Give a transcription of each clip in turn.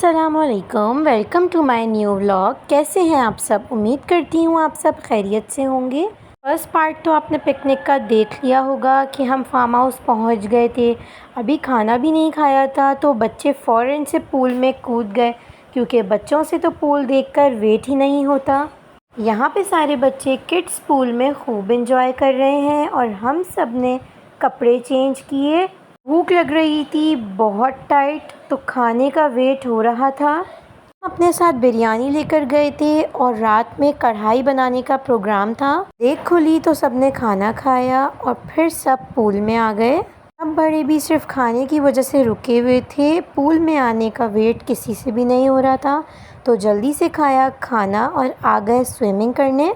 अस्सलामुअलैकुम, welcome to my new vlog. कैसे हैं आप सब? उम्मीद करती हूँ आप सब खैरियत से होंगे। फर्स्ट पार्ट तो आपने पिकनिक का देख लिया होगा कि हम फार्म हाउस पहुँच गए थे। अभी खाना भी नहीं खाया था तो बच्चे फ़ौरन से पूल में कूद गए, क्योंकि बच्चों से तो पूल देखकर वेट ही नहीं होता। यहाँ पे सारे बच्चे किड्स पूल में खूब इंजॉय कर रहे हैं और हम सब ने कपड़े चेंज किए। भूख लग रही थी बहुत टाइट, तो खाने का वेट हो रहा था। अपने साथ बिरयानी लेकर गए थे और रात में कढ़ाई बनाने का प्रोग्राम था। देख खुली तो सबने खाना खाया और फिर सब पूल में आ गए। अब बड़े भी सिर्फ खाने की वजह से रुके हुए थे, पूल में आने का वेट किसी से भी नहीं हो रहा था, तो जल्दी से खाया खाना और आ गए स्विमिंग करने।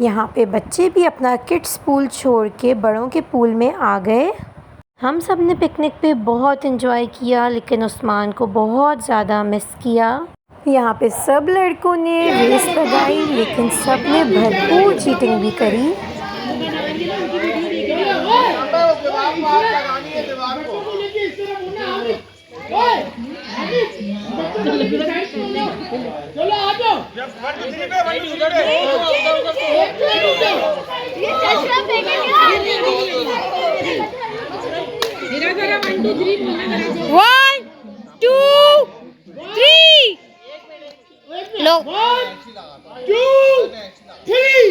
यहाँ पे बच्चे भी अपना किड्स पूल छोड़ के बड़ों के पूल में आ गए। हम सब ने पिकनिक पे बहुत इन्जॉय किया, लेकिन उस्मान को बहुत ज़्यादा मिस किया। यहाँ पे सब लड़कों ने रेस लगाई, लेकिन सब ने भरपूर चीटिंग भी करी। One, two, three. लो। 1, 2, 3.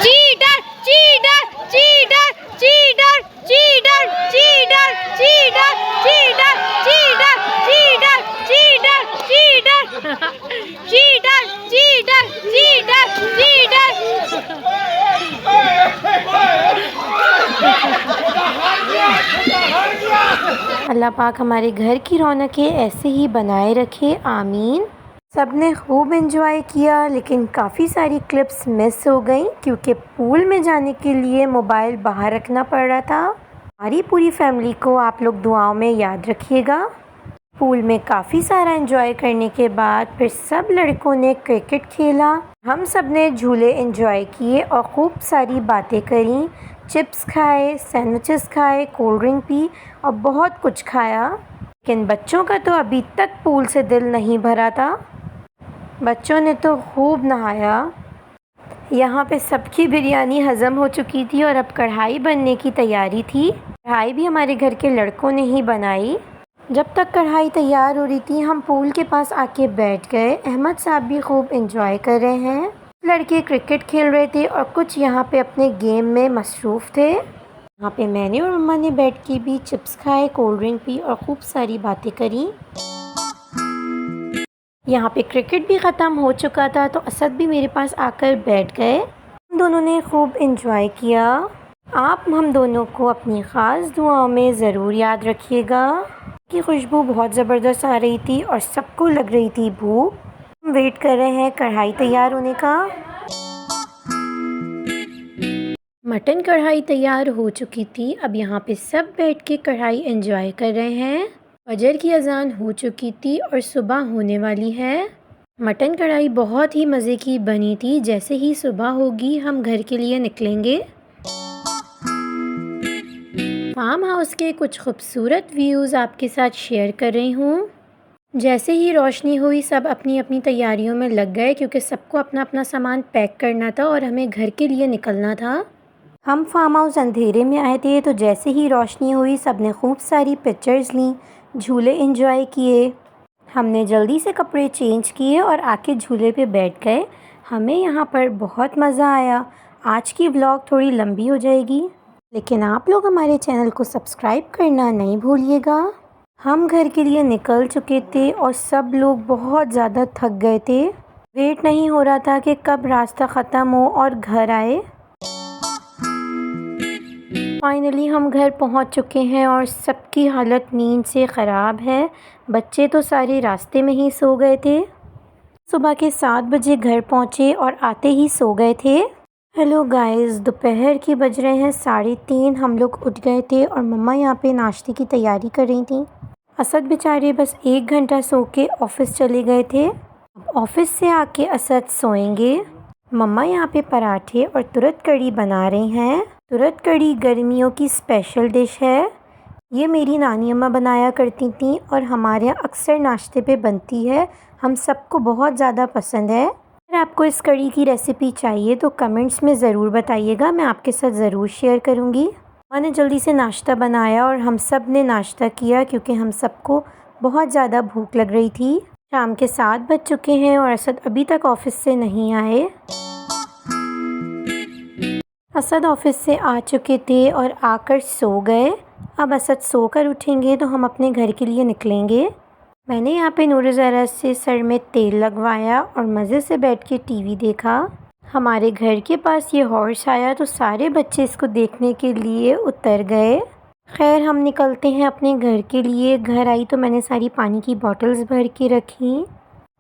Cheater, cheater, cheater, cheater, cheater, cheater, cheater, cheater, cheater, cheater, cheater, cheater, cheater, cheater, cheater, cheater. अल्लाह पाक हमारे घर की रौनकें ऐसे ही बनाए रखे, आमीन। सब ने खूब एंजॉय किया, लेकिन काफ़ी सारी क्लिप्स मिस हो गई, क्योंकि पूल में जाने के लिए मोबाइल बाहर रखना पड़ रहा था। हमारी पूरी फैमिली को आप लोग दुआओं में याद रखिएगा। पूल में काफ़ी सारा एंजॉय करने के बाद फिर सब लड़कों ने क्रिकेट खेला। हम सब ने झूले एंजॉय किए और खूब सारी बातें करी, चिप्स खाए, सैंडविचेस खाए, कोल्ड ड्रिंक पी और बहुत कुछ खाया। लेकिन बच्चों का तो अभी तक पूल से दिल नहीं भरा था। बच्चों ने तो खूब नहाया। यहाँ पे सबकी बिरयानी हज़म हो चुकी थी और अब कढ़ाई बनने की तैयारी थी। कढ़ाई भी हमारे घर के लड़कों ने ही बनाई। जब तक कढ़ाई तैयार हो रही थी, हम पूल के पास आके बैठ गए। अहमद साहब भी खूब एंजॉय कर रहे हैं। लड़के क्रिकेट खेल रहे थे और कुछ यहाँ पे अपने गेम में मसरूफ़ थे। यहाँ पे मैंने और मम्मा ने बैठ के भी चिप्स खाए, कोल्ड ड्रिंक पी और खूब सारी बातें करी। यहाँ पे क्रिकेट भी ख़त्म हो चुका था, तो असद भी मेरे पास आकर बैठ गए। हम दोनों ने खूब एंजॉय किया। आप हम दोनों को अपनी ख़ास दुआओं में ज़रूर याद रखिएगा। की खुशबू बहुत ज़बरदस्त आ रही थी और सबको लग रही थी भूख। हम वेट कर रहे हैं कढ़ाई तैयार होने का। मटन कढ़ाई तैयार हो चुकी थी। अब यहाँ पे सब बैठ के कढ़ाई एंजॉय कर रहे हैं। फजर की अजान हो चुकी थी और सुबह होने वाली है। मटन कढ़ाई बहुत ही मज़े की बनी थी। जैसे ही सुबह होगी हम घर के लिए निकलेंगे। फार्म हाउस के कुछ खूबसूरत व्यूज़ आपके साथ शेयर कर रही हूँ। जैसे ही रोशनी हुई सब अपनी अपनी तैयारियों में लग गए, क्योंकि सबको अपना अपना सामान पैक करना था और हमें घर के लिए निकलना था। हम फार्म हाउस अंधेरे में आए थे, तो जैसे ही रोशनी हुई सब ने खूब सारी पिक्चर्स लीं, झूले एंजॉय किए। हमने जल्दी से कपड़े चेंज किए और आके झूले पे बैठ गए। हमें यहाँ पर बहुत मज़ा आया। आज की व्लॉग थोड़ी लंबी हो जाएगी, लेकिन आप लोग हमारे चैनल को सब्सक्राइब करना नहीं भूलिएगा। हम घर के लिए निकल चुके थे और सब लोग बहुत ज़्यादा थक गए थे। वेट नहीं हो रहा था कि कब रास्ता ख़त्म हो और घर आए। फाइनली हम घर पहुंच चुके हैं और सबकी हालत नींद से ख़राब है। बच्चे तो सारे रास्ते में ही सो गए थे। सुबह के 7 बजे घर पहुंचे और आते ही सो गए थे। हेलो गाइस, दोपहर के बज रहे हैं 3:30। हम लोग उठ गए थे और मम्मा यहाँ पे नाश्ते की तैयारी कर रही थी। असद बेचारे बस 1 घंटा सो के ऑफ़िस चले गए थे। अब ऑफ़िस से आके असद सोएंगे। मम्मा यहाँ पे पराठे और तुरत कड़ी बना रही हैं। तुरत कड़ी गर्मियों की स्पेशल डिश है। ये मेरी नानी अम्मा बनाया करती थी और हमारे यहाँ अक्सर नाश्ते पे बनती है। हम सबको बहुत ज़्यादा पसंद है। अगर आपको इस कड़ी की रेसिपी चाहिए तो कमेंट्स में ज़रूर बताइएगा, मैं आपके साथ ज़रूर शेयर करूँगी। मैंने जल्दी से नाश्ता बनाया और हम सब ने नाश्ता किया क्योंकि हम सबको बहुत ज़्यादा भूख लग रही थी। शाम के 7 बज चुके हैं और असद अभी तक ऑफिस से नहीं आए। असद ऑफिस से आ चुके थे और आकर सो गए। अब असद सोकर उठेंगे तो हम अपने घर के लिए निकलेंगे। मैंने यहाँ पे नूर ज़रा से सर में तेल लगवाया और मज़े से बैठ के टीवी देखा। हमारे घर के पास ये हॉर्स आया तो सारे बच्चे इसको देखने के लिए उतर गए। खैर हम निकलते हैं अपने घर के लिए। घर आई तो मैंने सारी पानी की बॉटल्स भर के रखी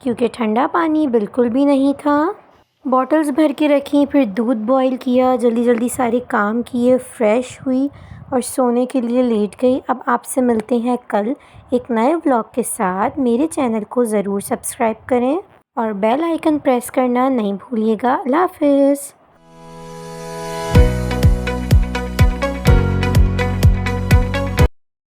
क्योंकि ठंडा पानी बिल्कुल भी नहीं था। बॉटल्स भर के रखी, फिर दूध बॉईल किया, जल्दी जल्दी सारे काम किए, फ्रेश हुई और सोने के लिए लेट गई। अब आपसे मिलते हैं कल एक नए व्लॉग के साथ। मेरे चैनल को ज़रूर सब्सक्राइब करें और बेल आइकन प्रेस करना नहीं भूलिएगा। अल्लाह हाफ़िज़।